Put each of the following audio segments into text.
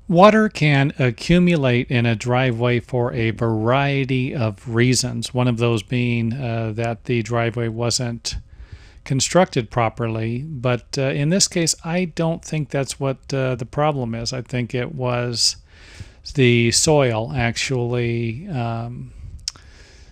Water can accumulate in a driveway for a variety of reasons. One of those being that the driveway wasn't constructed properly. But in this case, I don't think that's what the problem is. I think it was the soil actually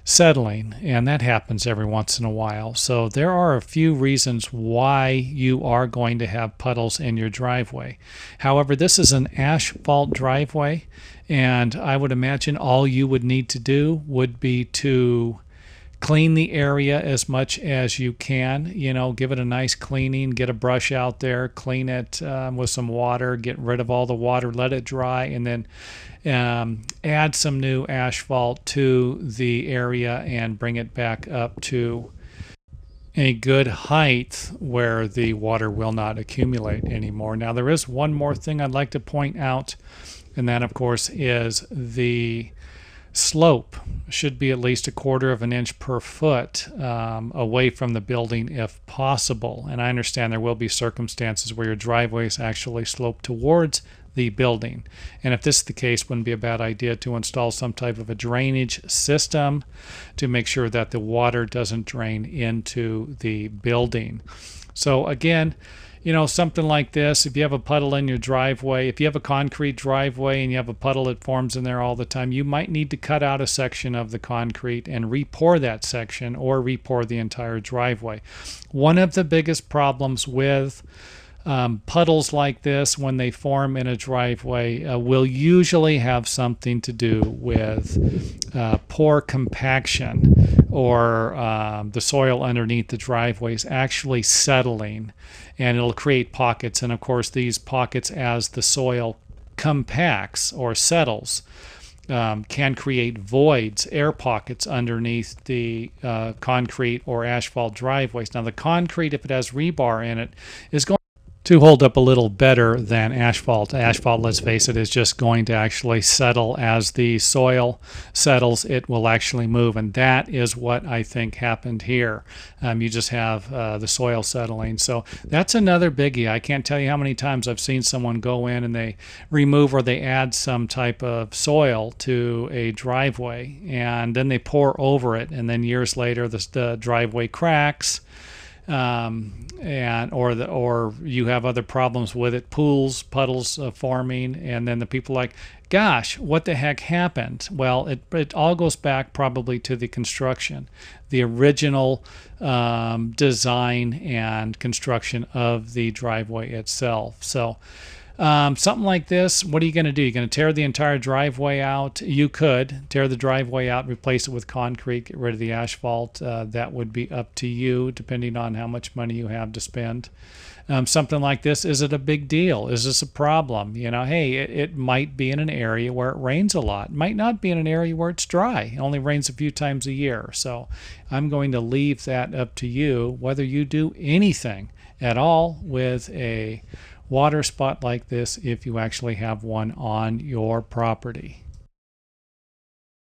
settling, and that happens every once in a while. So there are a few reasons why you are going to have puddles in your driveway. However, this is an asphalt driveway, and I would imagine all you would need to do would be to clean the area as much as you can. Give it a nice cleaning, get a brush out there, clean it with some water, get rid of all the water, let it dry, and then add some new asphalt to the area and bring it back up to a good height where the water will not accumulate anymore. Now, there is one more thing I'd like to point out, and that, of course, is the slope should be at least 1/4 of an inch per foot away from the building if possible. And I understand there will be circumstances where your driveways actually slope towards the building. And if this is the case, it wouldn't be a bad idea to install some type of a drainage system to make sure that the water doesn't drain into the building. So again, something like this, if you have a puddle in your driveway, if you have a concrete driveway and you have a puddle that forms in there all the time, you might need to cut out a section of the concrete and re-pour that section or re-pour the entire driveway. One of the biggest problems with puddles like this when they form in a driveway will usually have something to do with poor compaction, or the soil underneath the driveways actually settling, and it'll create pockets. And of course, these pockets, as the soil compacts or settles, can create voids, air pockets underneath the concrete or asphalt driveways. Now, the concrete, if it has rebar in it, is going to hold up a little better than asphalt. Asphalt, let's face it, is just going to actually settle. As the soil settles, it will actually move, and that is what I think happened here. You just have the soil settling. So that's another biggie. I can't tell you how many times I've seen someone go in and they remove or they add some type of soil to a driveway, and then they pour over it, and then years later the driveway cracks. Or you have other problems with it, puddles forming, and then the people are like, gosh, what the heck happened? Well, it all goes back probably to the construction, the original design and construction of the driveway itself. So something like this, what are you going to do? You're going to tear the entire driveway out? You could tear the driveway out, replace it with concrete, get rid of the asphalt. That would be up to you, depending on how much money you have to spend. Something like this, is it a big deal? Is this a problem? Hey, it might be in an area where it rains a lot. It might not be in an area where it's dry. It only rains a few times a year. So I'm going to leave that up to you, whether you do anything at all with a water spot like this, if you actually have one on your property.